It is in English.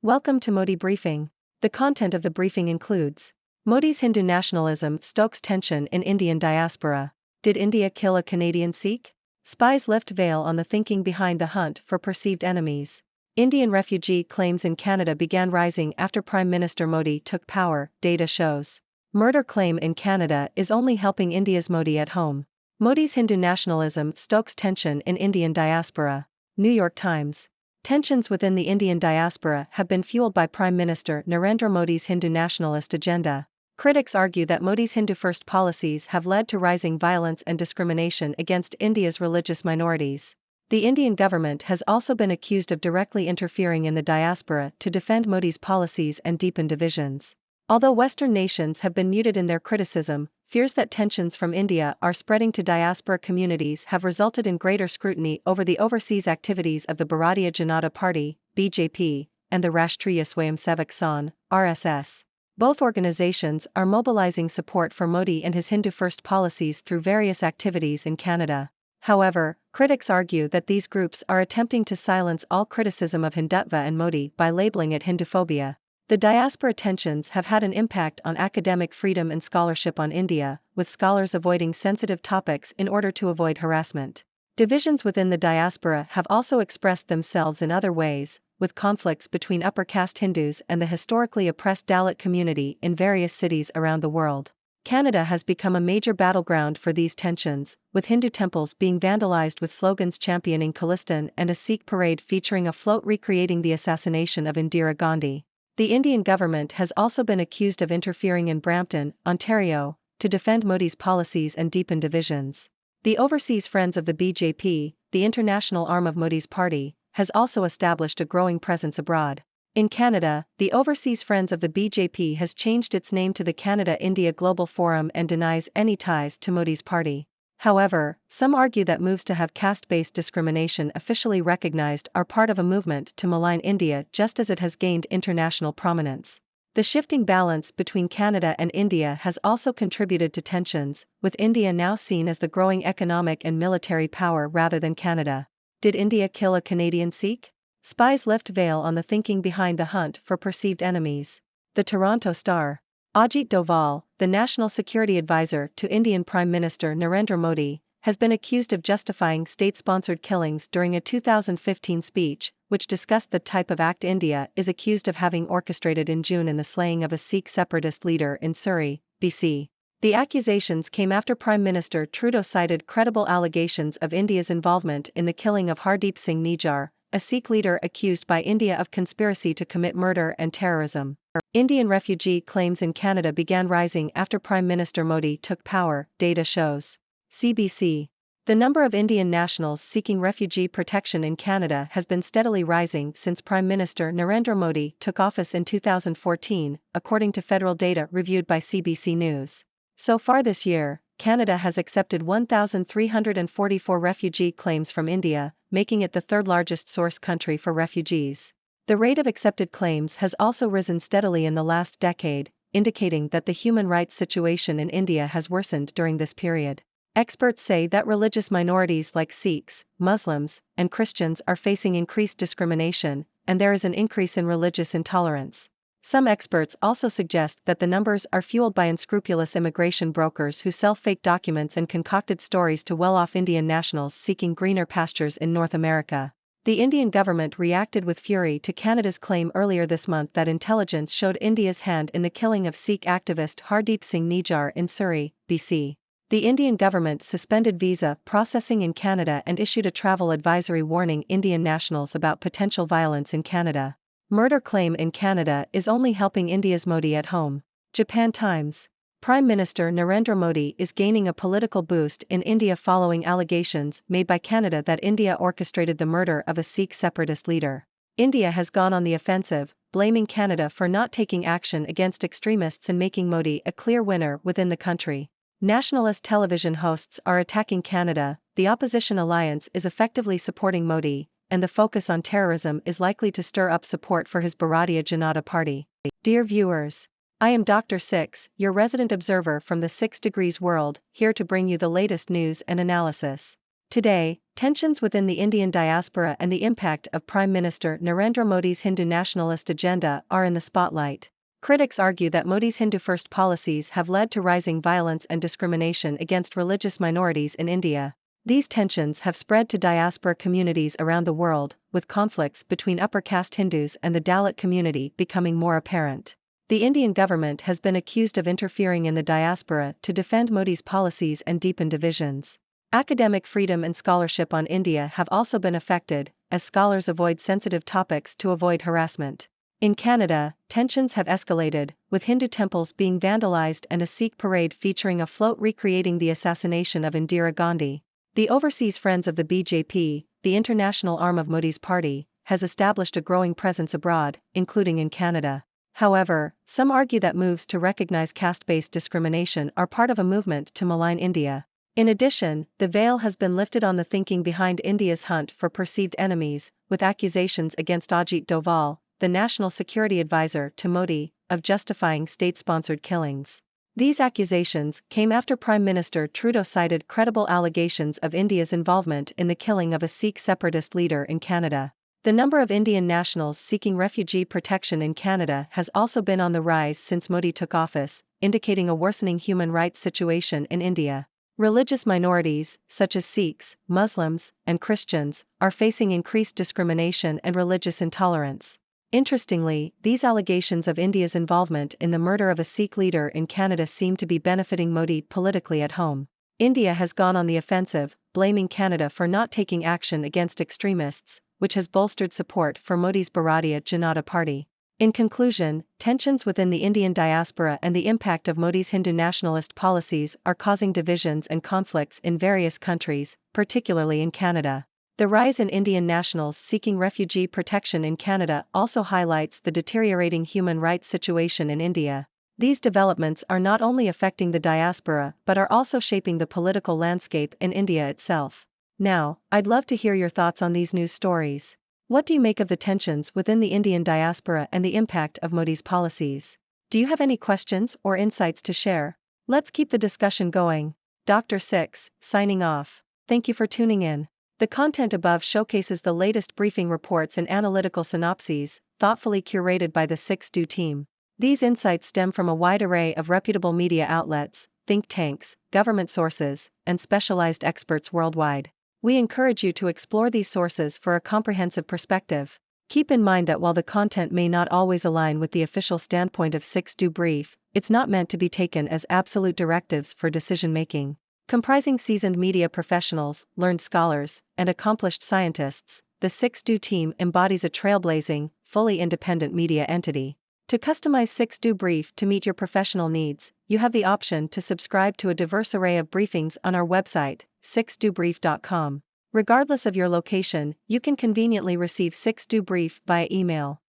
Welcome to Modi Briefing. The content of the briefing includes Modi's Hindu nationalism stokes tension in Indian diaspora. Did India kill a Canadian Sikh? Spies lift veil on the thinking behind the hunt for perceived enemies. Indian refugee claims in Canada began rising after Prime Minister Modi took power, data shows. Murder claim in Canada is only helping India's Modi at home. Modi's Hindu nationalism stokes tension in Indian diaspora. New York Times. Tensions within the Indian diaspora have been fueled by Prime Minister Narendra Modi's Hindu nationalist agenda. Critics argue that Modi's Hindu-first policies have led to rising violence and discrimination against India's religious minorities. The Indian government has also been accused of directly interfering in the diaspora to defend Modi's policies and deepen divisions. Although Western nations have been muted in their criticism, fears that tensions from India are spreading to diaspora communities have resulted in greater scrutiny over the overseas activities of the Bharatiya Janata Party, BJP, and the Rashtriya Swayamsevak Sangh, RSS. Both organizations are mobilizing support for Modi and his Hindu-first policies through various activities in Canada. However, critics argue that these groups are attempting to silence all criticism of Hindutva and Modi by labeling it Hinduphobia. The diaspora tensions have had an impact on academic freedom and scholarship on India, with scholars avoiding sensitive topics in order to avoid harassment. Divisions within the diaspora have also expressed themselves in other ways, with conflicts between upper caste Hindus and the historically oppressed Dalit community in various cities around the world. Canada has become a major battleground for these tensions, with Hindu temples being vandalized with slogans championing Khalistan and a Sikh parade featuring a float recreating the assassination of Indira Gandhi. The Indian government has also been accused of interfering in Brampton, Ontario, to defend Modi's policies and deepen divisions. The Overseas Friends of the BJP, the international arm of Modi's party, has also established a growing presence abroad. In Canada, the Overseas Friends of the BJP has changed its name to the Canada-India Global Forum and denies any ties to Modi's party. However, some argue that moves to have caste-based discrimination officially recognized are part of a movement to malign India just as it has gained international prominence. The shifting balance between Canada and India has also contributed to tensions, with India now seen as the growing economic and military power rather than Canada. Did India kill a Canadian Sikh? Spies lift veil on the thinking behind the hunt for perceived enemies. The Toronto Star. Ajit Doval, the National Security Advisor to Indian Prime Minister Narendra Modi, has been accused of justifying state-sponsored killings during a 2015 speech, which discussed the type of act India is accused of having orchestrated in June in the slaying of a Sikh separatist leader in Surrey, BC. The accusations came after Prime Minister Trudeau cited credible allegations of India's involvement in the killing of Hardeep Singh Nijjar, a Sikh leader accused by India of conspiracy to commit murder and terrorism. Indian refugee claims in Canada began rising after Prime Minister Modi took power, data shows. CBC. The number of Indian nationals seeking refugee protection in Canada has been steadily rising since Prime Minister Narendra Modi took office in 2014, according to federal data reviewed by CBC News. So far this year, Canada has accepted 1,344 refugee claims from India, making it the third-largest source country for refugees. The rate of accepted claims has also risen steadily in the last decade, indicating that the human rights situation in India has worsened during this period. Experts say that religious minorities like Sikhs, Muslims, and Christians are facing increased discrimination, and there is an increase in religious intolerance. Some experts also suggest that the numbers are fueled by unscrupulous immigration brokers who sell fake documents and concocted stories to well-off Indian nationals seeking greener pastures in North America. The Indian government reacted with fury to Canada's claim earlier this month that intelligence showed India's hand in the killing of Sikh activist Hardeep Singh Nijjar in Surrey, BC. The Indian government suspended visa processing in Canada and issued a travel advisory warning Indian nationals about potential violence in Canada. Murder claim in Canada is only helping India's Modi at home. Japan Times. Prime Minister Narendra Modi is gaining a political boost in India following allegations made by Canada that India orchestrated the murder of a Sikh separatist leader. India has gone on the offensive, blaming Canada for not taking action against extremists and making Modi a clear winner within the country. Nationalist television hosts are attacking Canada, the opposition alliance is effectively supporting Modi, and the focus on terrorism is likely to stir up support for his Bharatiya Janata Party. Dear viewers, I am Dr. Six, your resident observer from the 6 Degrees world, here to bring you the latest news and analysis. Today, tensions within the Indian diaspora and the impact of Prime Minister Narendra Modi's Hindu nationalist agenda are in the spotlight. Critics argue that Modi's Hindu-first policies have led to rising violence and discrimination against religious minorities in India. These tensions have spread to diaspora communities around the world, with conflicts between upper-caste Hindus and the Dalit community becoming more apparent. The Indian government has been accused of interfering in the diaspora to defend Modi's policies and deepen divisions. Academic freedom and scholarship on India have also been affected, as scholars avoid sensitive topics to avoid harassment. In Canada, tensions have escalated, with Hindu temples being vandalized and a Sikh parade featuring a float recreating the assassination of Indira Gandhi. The Overseas Friends of the BJP, the international arm of Modi's party, has established a growing presence abroad, including in Canada. However, some argue that moves to recognize caste-based discrimination are part of a movement to malign India. In addition, the veil has been lifted on the thinking behind India's hunt for perceived enemies, with accusations against Ajit Doval, the national security advisor to Modi, of justifying state-sponsored killings. These accusations came after Prime Minister Trudeau cited credible allegations of India's involvement in the killing of a Sikh separatist leader in Canada. The number of Indian nationals seeking refugee protection in Canada has also been on the rise since Modi took office, indicating a worsening human rights situation in India. Religious minorities, such as Sikhs, Muslims, and Christians, are facing increased discrimination and religious intolerance. Interestingly, these allegations of India's involvement in the murder of a Sikh leader in Canada seem to be benefiting Modi politically at home. India has gone on the offensive, blaming Canada for not taking action against extremists, which has bolstered support for Modi's Bharatiya Janata Party. In conclusion, tensions within the Indian diaspora and the impact of Modi's Hindu nationalist policies are causing divisions and conflicts in various countries, particularly in Canada. The rise in Indian nationals seeking refugee protection in Canada also highlights the deteriorating human rights situation in India. These developments are not only affecting the diaspora but are also shaping the political landscape in India itself. Now, I'd love to hear your thoughts on these news stories. What do you make of the tensions within the Indian diaspora and the impact of Modi's policies? Do you have any questions or insights to share? Let's keep the discussion going. Dr. Six, signing off. Thank you for tuning in. The content above showcases the latest briefing reports and analytical synopses, thoughtfully curated by the 6Do team. These insights stem from a wide array of reputable media outlets, think tanks, government sources, and specialized experts worldwide. We encourage you to explore these sources for a comprehensive perspective. Keep in mind that while the content may not always align with the official standpoint of 6Do Brief, it's not meant to be taken as absolute directives for decision-making. Comprising seasoned media professionals, learned scholars, and accomplished scientists, the 6Do team embodies a trailblazing, fully independent media entity. To customize 6Do Brief to meet your professional needs, you have the option to subscribe to a diverse array of briefings on our website, 6dobrief.com. Regardless of your location, you can conveniently receive 6Do Brief via email.